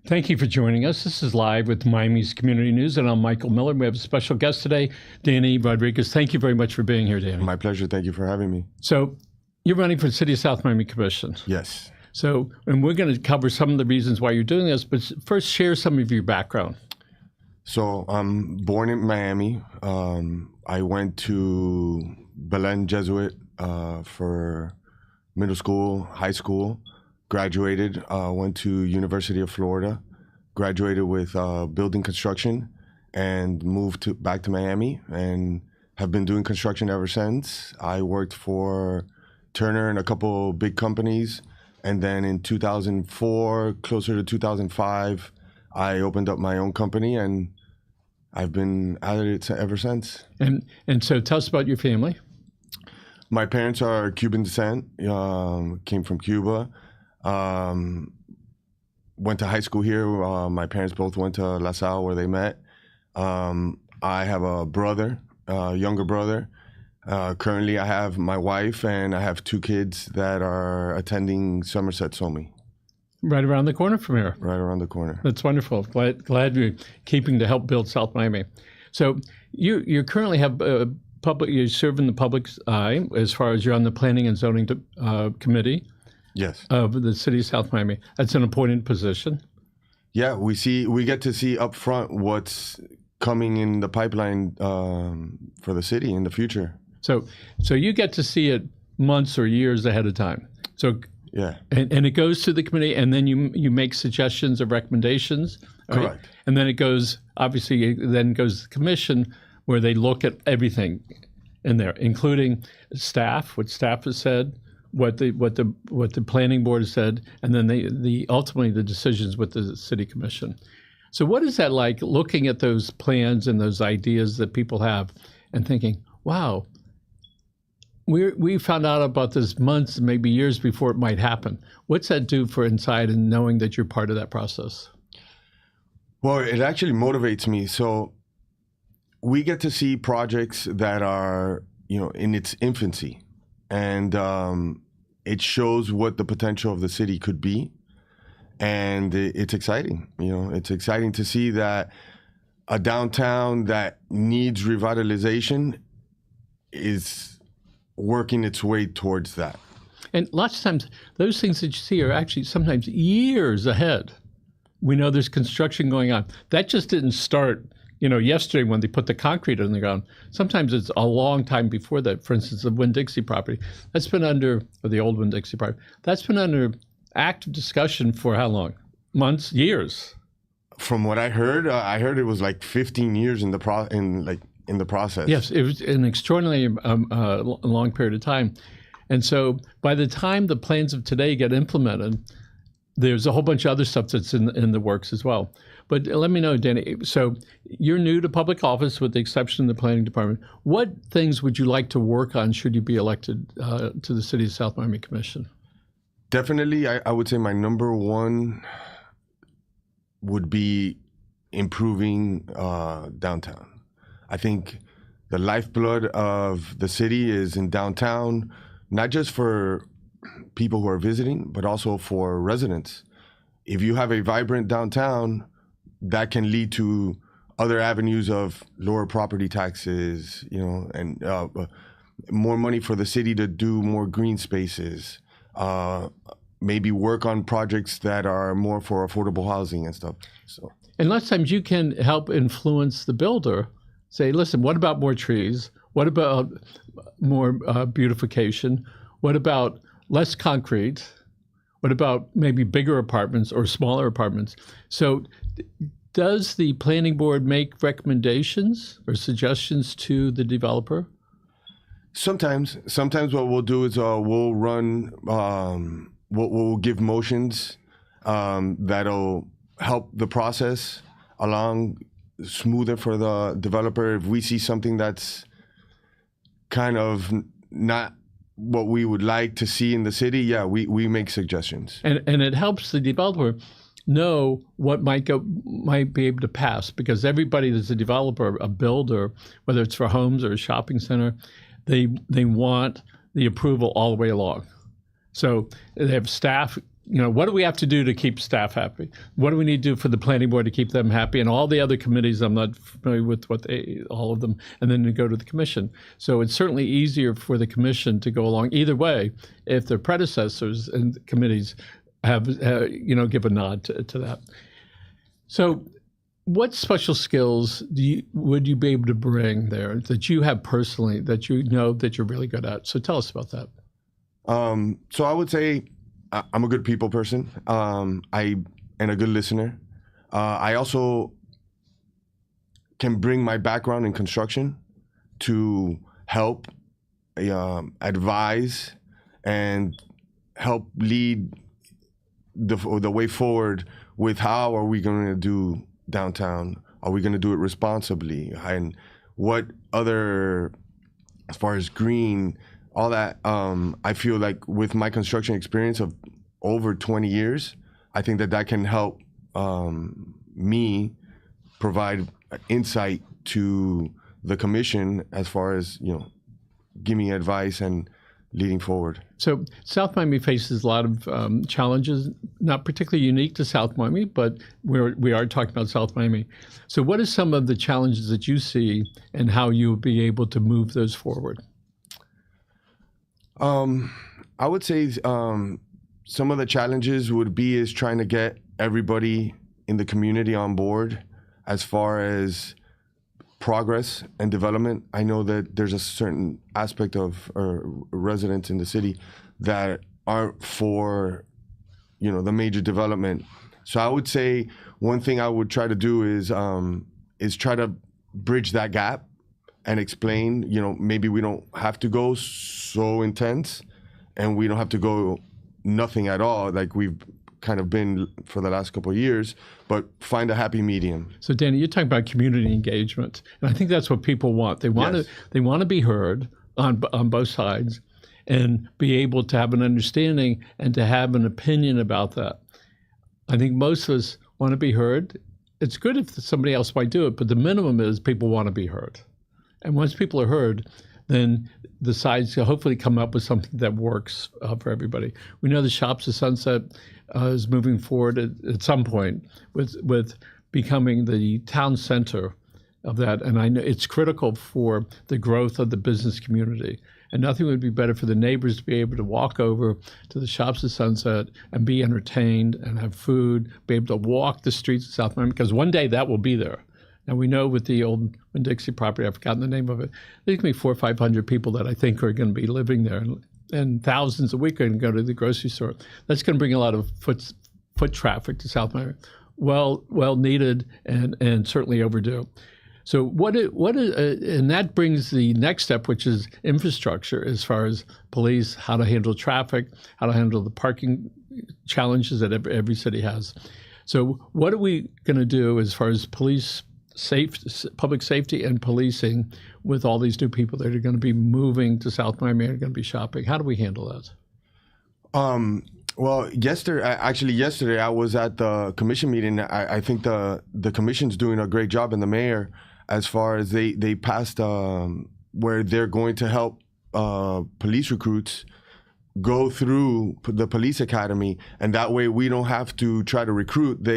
Thank you for joining us. This is Live with Miami's Community News, and I'm Michael Miller. We have a special guest today, Danny Rodriguez. Thank you very much for being here, Danny. My pleasure. Thank you for having me. So you're running for the City of South Miami Commission. Yes. So, and we're going to cover some of the reasons why you're doing this, but first share some of your background. So I'm born in Miami. I went to Belen Jesuit for middle school, high school. Graduated, went to University of Florida, graduated with building construction, and moved back to Miami, and have been doing construction ever since. I worked for Turner and a couple big companies, and then in 2004, closer to 2005, I opened up my own company, and I've been at it ever since. And so tell us about your family. My parents are Cuban descent, came from Cuba. Went to high school here. My parents both went to La Salle where they met. I have a brother, younger brother. Currently I have my wife and I have two kids that are attending Somerset SOMI. Right around the corner from here. Right around the corner. That's wonderful. Glad you're keeping to help build South Miami. So you currently have you serve in the public's eye as far as you're on the Planning and Zoning Committee. Yes. Of the City of South Miami. That's an appointed position. Yeah, we get to see up front what's coming in the pipeline for the city in the future. So you get to see it months or years ahead of time. So yeah, and it goes to the committee, and then you make suggestions or recommendations. Right? Correct. And then it goes to the commission, where they look at everything in there, including staff, what staff has said, what the planning board has said, and then ultimately the decisions with the city commission. So what is that like, looking at those plans and those ideas that people have and thinking, wow, we found out about this months, maybe years before it might happen. What's that do for inside and knowing that you're part of that process? Well, it actually motivates me. So we get to see projects that are, in its infancy. And it shows what the potential of the city could be. And it's exciting. It's exciting to see that a downtown that needs revitalization is working its way towards that. And lots of times, those things that you see are actually sometimes years ahead. We know there's construction going on. That just didn't start yesterday when they put the concrete on the ground. Sometimes it's a long time before that. For instance, the Winn-Dixie property, the old Winn-Dixie property, that's been under active discussion for how long? Months, years? From what I heard it was like 15 years in the process. Yes, it was an extraordinarily long period of time. And so by the time the plans of today get implemented, there's a whole bunch of other stuff that's in the works as well. But let me know, Danny, so you're new to public office with the exception of the planning department. What things would you like to work on should you be elected to the City of South Miami Commission? Definitely, I would say my number one would be improving downtown. I think the lifeblood of the city is in downtown, not just for people who are visiting, but also for residents. If you have a vibrant downtown, that can lead to other avenues of lower property taxes, and more money for the city to do more green spaces, maybe work on projects that are more for affordable housing and stuff. So, and lots of times you can help influence the builder. Say, listen, what about more trees? What about more beautification? What about less concrete? What about maybe bigger apartments or smaller apartments? So does the planning board make recommendations or suggestions to the developer? Sometimes what we'll do is we'll run, we'll give motions that'll help the process along smoother for the developer. If we see something that's kind of not what we would like to see in the city, we make suggestions. And it helps the developer know what might be able to pass, because everybody that's a developer, a builder, whether it's for homes or a shopping center, they want the approval all the way along. So they have staff what do we have to do to keep staff happy? What do we need to do for the planning board to keep them happy? And all the other committees, I'm not familiar with all of them, and then to go to the commission. So it's certainly easier for the commission to go along either way if their predecessors and committees have, give a nod to that. So what special skills would you be able to bring there that you have personally that you know that you're really good at? So tell us about that. So I would say I'm a good people person. And a good listener. I also can bring my background in construction to help advise and help lead the way forward with how are we going to do downtown? Are we going to do it responsibly? And what other, as far as green, all that, I feel like with my construction experience of over 20 years, I think that can help me provide insight to the commission as far as, giving advice and leading forward. So South Miami faces a lot of challenges, not particularly unique to South Miami, but we are talking about South Miami. So what are some of the challenges that you see and how you'll be able to move those forward? I would say some of the challenges would be is trying to get everybody in the community on board as far as progress and development. I know that there's a certain aspect of residents in the city that aren't for, the major development. So I would say one thing I would try to do is try to bridge that gap and explain, maybe we don't have to go so intense and we don't have to go nothing at all like we've kind of been for the last couple of years, but find a happy medium. So Danny, you're talking about community engagement, and I think that's what people want. They want Yes. they want to be heard on both sides and be able to have an understanding and to have an opinion about that. I think most of us want to be heard. It's good if somebody else might do it, but the minimum is people want to be heard. And once people are heard, then the sides will hopefully come up with something that works for everybody. We know the Shops of Sunset is moving forward at some point with becoming the town center of that. And I know it's critical for the growth of the business community. And nothing would be better for the neighbors to be able to walk over to the Shops of Sunset and be entertained and have food, be able to walk the streets of South Miami, because one day that will be there. And we know with the old Winn-Dixie property, I've forgotten the name of it, there's going to be 400 or 500 people that I think are going to be living there. And thousands a week are going to go to the grocery store. That's going to bring a lot of foot traffic to South Miami. Well needed and certainly overdue. So and that brings the next step, which is infrastructure as far as police, how to handle traffic, how to handle the parking challenges that every city has. So what are we going to do as far as public safety and policing with all these new people that are going to be moving to South Miami and are going to be shopping? How do we handle that? Well, yesterday I was at the commission meeting. I think the commission's doing a great job, and the mayor, as far as they passed where they're going to help police recruits go through the police academy, and that way we don't have to try to recruit.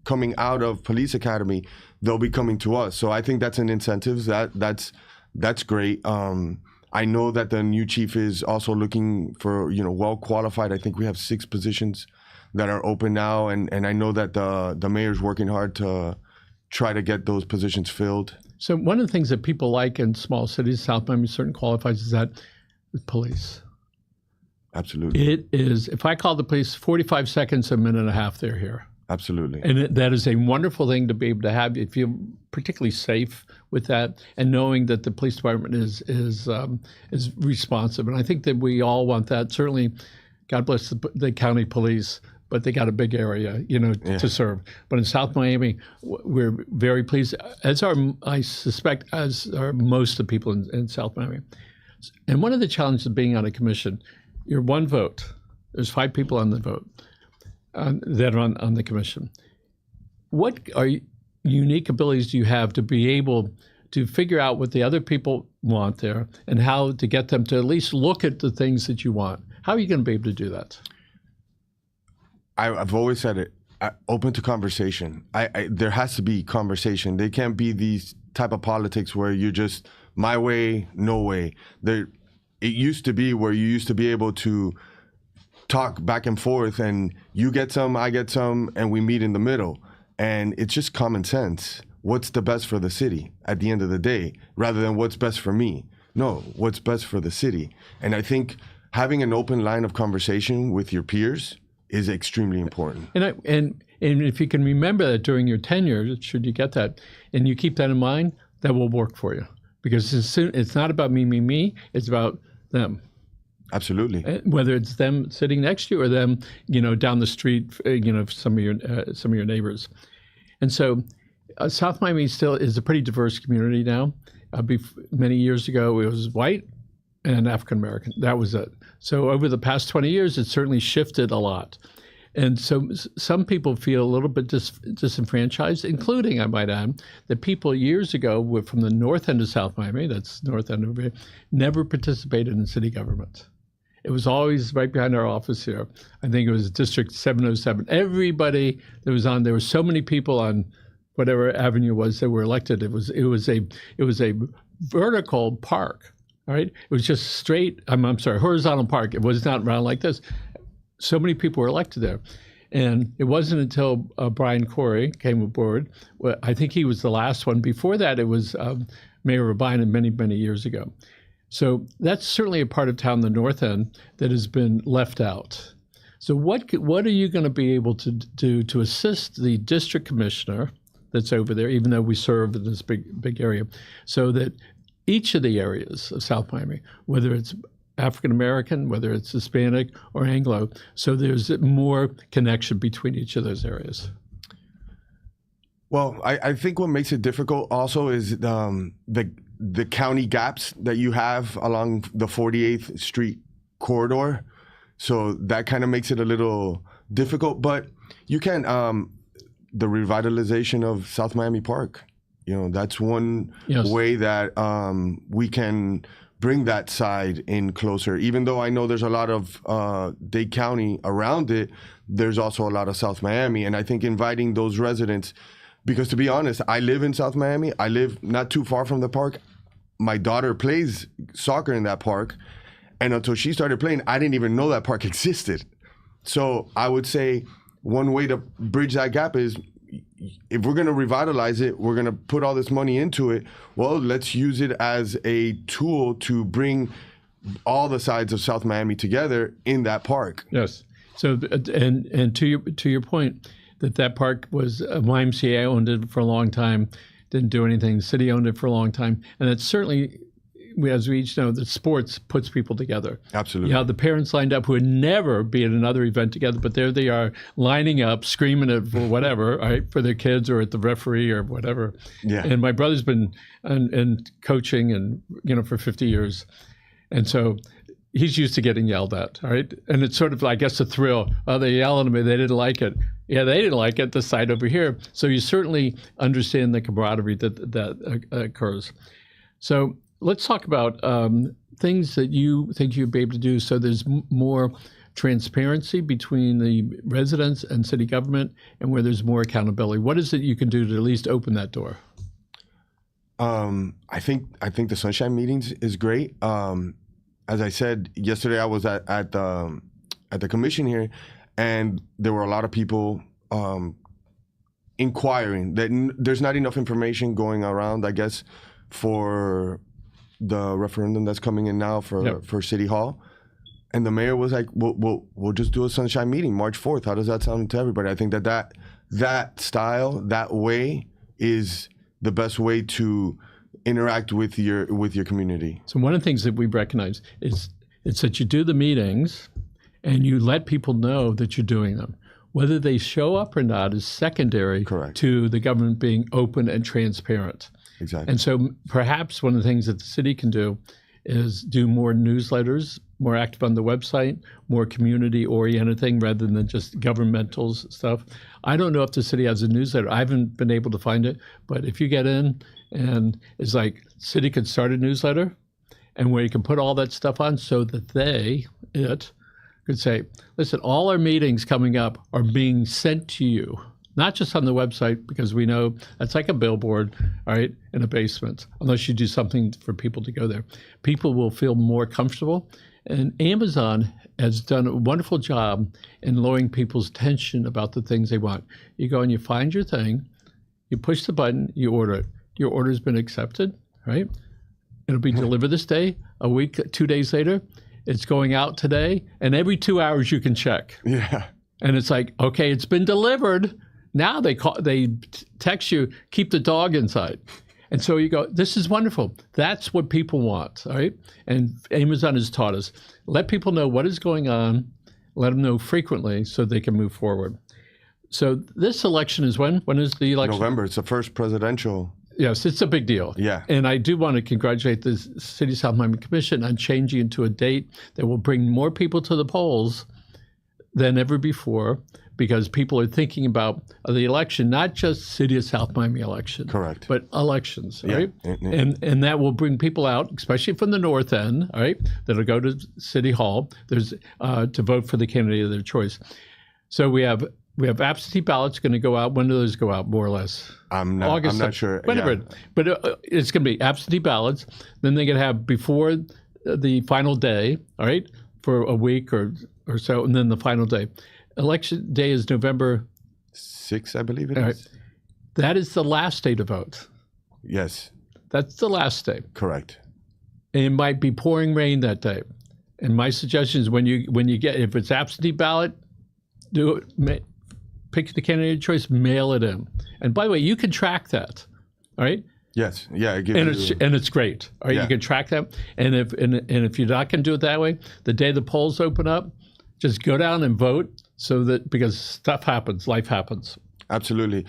Coming out of police academy, they'll be coming to us. So I think that's an incentive. That's great. I know that the new chief is also looking for well qualified. I think we have 6 positions that are open now, and I know that the mayor's working hard to try to get those positions filled. So one of the things that people like in small cities, South Miami certain qualifies, is that the police. Absolutely. It is, if I call the police, 45 seconds, a minute and a half, they're here. Absolutely. And that is a wonderful thing to be able to have. You feel particularly safe with that, and knowing that the police department is responsive. And I think that we all want that. Certainly, God bless the county police, but they got a big area, to serve. But in South Miami, we're very pleased, I suspect, as are most of the people in South Miami. And one of the challenges of being on a commission, you're one vote. There's 5 people on the vote that are on the commission. What unique abilities do you have to be able to figure out what the other people want there and how to get them to at least look at the things that you want? How are you going to be able to do that? I've always said it. Open to conversation. There has to be conversation. There can't be these type of politics where you're just my way, no way. It used to be where you used to be able to talk back and forth, and you get some, I get some, and we meet in the middle. And it's just common sense. What's the best for the city at the end of the day, rather than what's best for me? No, what's best for the city. And I think having an open line of conversation with your peers is extremely important. And if you can remember that during your tenure, should you get that, and you keep that in mind, that will work for you. Because it's not about me, it's about them. Absolutely. Whether it's them sitting next to you or them, down the street, some of your neighbors. And so South Miami still is a pretty diverse community now. Many years ago, it was white and African American. That was it. So over the past 20 years, it's certainly shifted a lot. And so some people feel a little bit disenfranchised, including, I might add, that people years ago were from the north end of South Miami, that's north end of it, never participated in city government. It was always right behind our office here. I think it was District 707. Everybody that was on, there were so many people on whatever avenue it was that were elected. It was a vertical park. All right, it was just straight. Horizontal park. It was not round like this. So many people were elected there, and it wasn't until Brian Corey came aboard. Well, I think he was the last one. Before that, it was Mayor Rabine many years ago. So that's certainly a part of town, the north end, that has been left out. So what are you going to be able to do to assist the district commissioner that's over there, even though we serve in this big area, so that each of the areas of South Miami, whether it's African American, whether it's Hispanic or Anglo, so there's more connection between each of those areas? Well, I think what makes it difficult also is the county gaps that you have along the 48th Street corridor. So that kind of makes it a little difficult, but you can, the revitalization of South Miami Park, that's one way that we can bring that side in closer. Even though I know there's a lot of Dade County around it, there's also a lot of South Miami. And I think inviting those residents, because to be honest, I live in South Miami. I live not too far from the park. My daughter plays soccer in that park. And until she started playing, I didn't even know that park existed. So I would say one way to bridge that gap is, if we're going to revitalize it, we're going to put all this money into it. Well, let's use it as a tool to bring all the sides of South Miami together in that park. Yes. So, and to your point, that park was YMCA owned it for a long time, didn't do anything. The city owned it for a long time, and it's certainly, as we each know, that sports puts people together. Absolutely. You have the parents lined up who would never be at another event together, but there they are lining up, screaming at for whatever, right, for their kids or at the referee or whatever. Yeah. And my brother's been in coaching and for 50 years, and so he's used to getting yelled at, all right? And it's sort of, I guess, a thrill. Oh, they yelled at me. They didn't like it. Yeah, they didn't like it, the side over here. So you certainly understand the camaraderie that occurs. So let's talk about things that you think you'd be able to do so there's more transparency between the residents and city government, and where there's more accountability. What is it you can do to at least open that door? I think the Sunshine Meetings is great. As I said yesterday, I was at the commission here, and there were a lot of people inquiring that there's not enough information going around, I guess, for the referendum that's coming in now for City Hall. And the mayor was like, we'll just do a Sunshine Meeting March 4th. How does that sound to everybody? I think that style, that way, is the best way to interact with your community. So one of the things that we recognize is it's that you do the meetings and you let people know that you're doing them. Whether they show up or not is secondary Correct. to the government being open and transparent. Exactly. And so perhaps one of the things that the city can do is do more newsletters, more active on the website, more community-oriented thing rather than just governmental stuff. I don't know if the city has a newsletter. I haven't been able to find it, but if you get in and it's like, city could start a newsletter and where you can put all that stuff on so that it could say, listen, all our meetings coming up are being sent to you, not just on the website, because we know that's like a billboard, all right, in a basement, unless you do something for people to go there. People will feel more comfortable. And Amazon has done a wonderful job in lowering people's tension about the things they want. You go and you find your thing, you push the button, you order it. Your order's been accepted, right? It'll be delivered this day, a week, 2 days later. It's going out today, and every 2 hours you can check. Yeah. And it's like, okay, it's been delivered. Now they text you, keep the dog inside. And so you go, this is wonderful. That's what people want, all right? And Amazon has taught us, let people know what is going on, let them know frequently so they can move forward. So this election is when? When is the election? November. It's the first presidential. Yes, it's a big deal. Yeah. And I do want to congratulate the City of South Miami Commission on changing it to a date that will bring more people to the polls than ever before, because people are thinking about the election, not just City of South Miami election. Correct. But elections, Yeah. right? Yeah. And that will bring people out, especially from the north end, all right, that'll go to City Hall. There's to vote for the candidate of their choice. So we have absentee ballots going to go out. When do those go out, more or less? I'm not sure. Whatever. Yeah. But it's going to be absentee ballots. Then they're going to have before the final day, all right, for a week or so, and then the final day. Election day is November 6th, I believe it is. right. That is the last day to vote. Yes, That's the last day. correct. And it might be pouring rain that day. And my suggestion is when you get, if it's absentee ballot, do it. Pick the candidate of choice, mail it in. And by the way, you can track that, all right? Yes, yeah, it gives And it's great. All right, Yeah. you can track that. And if you're not going to do it that way, the day the polls open up, just go down and vote, so that because stuff happens, life happens. Absolutely.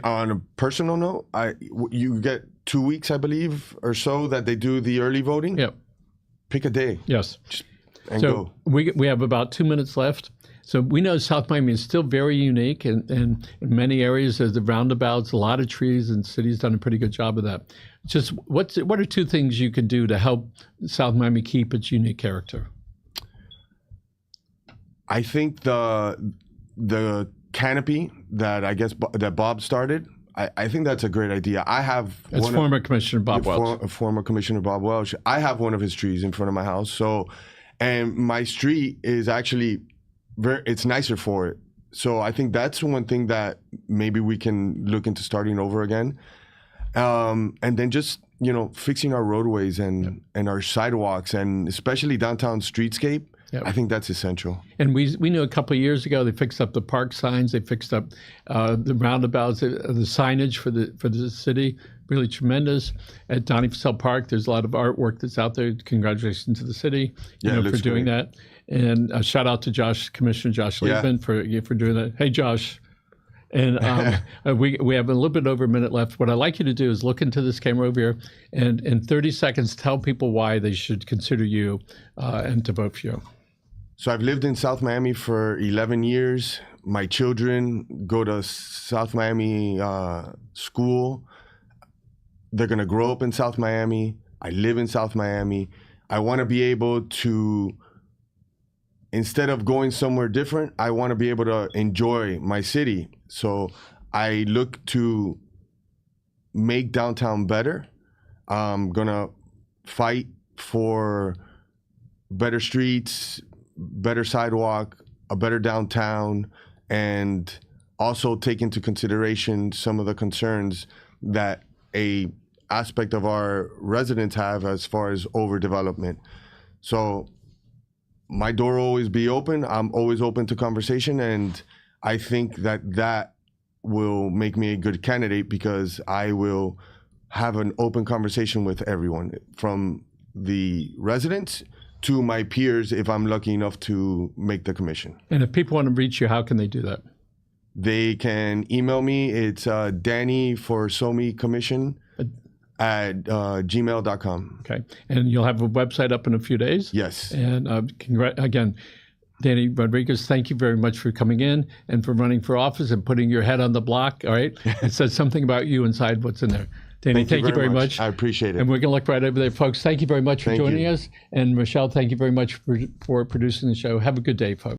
On a personal note, you get 2 weeks, I believe, or so that they do the early voting. Yeah. Pick a day Yes. and So go. we have about 2 minutes left. So we know South Miami is still very unique, and in many areas there's the roundabouts, a lot of trees, and the city's done a pretty good job of that. Just what are two things you can do to help South Miami keep its unique character? I think the canopy that I guess that Bob started, I think that's a great idea. I have It's former Commissioner Bob Welch. Former Commissioner Bob Welch. I have one of his trees in front of my house. So, and my street is actually it's nicer for it. So I think that's one thing that maybe we can look into starting over again. And then just, fixing our roadways and our sidewalks, and especially downtown streetscape. Yep. I think that's essential. And we knew a couple of years ago they fixed up the park signs, they fixed up the roundabouts, the signage for the city, really tremendous. At Donnie Fussell Park, there's a lot of artwork that's out there. Congratulations to the city, Yeah, it for looks doing great. that. And a shout out to Commissioner Josh Yeah. Liebman for doing that. Hey, Josh. And we have a little bit over a minute left. What I'd like you to do is look into this camera over here, and in 30 seconds, tell people why they should consider you and to vote for you. So I've lived in South Miami for 11 years. My children go to South Miami school. They're going to grow up in South Miami. I live in South Miami. I want to be able to, instead of going somewhere different, I want to be able to enjoy my city. So I look to make downtown better. I'm going to fight for better streets, better sidewalk, a better downtown, and also take into consideration some of the concerns that a aspect of our residents have as far as overdevelopment. So my door will always be open. I'm always open to conversation, and I think that will make me a good candidate because I will have an open conversation with everyone, from the residents to my peers if I'm lucky enough to make the commission. And if people want to reach you, how can they do that? They can email me. It's Danny for SOMI Commission at gmail.com. Okay. And you'll have a website up in a few days? Yes. And again, Danny Rodriguez, thank you very much for coming in and for running for office and putting your head on the block, all right? It says something about you inside what's in there. Danny, thank you very much. I appreciate it. And we're going to look right over there. Folks, thank you very much for Thank joining you. us. And Michelle, thank you very much for producing the show. Have a good day, folks.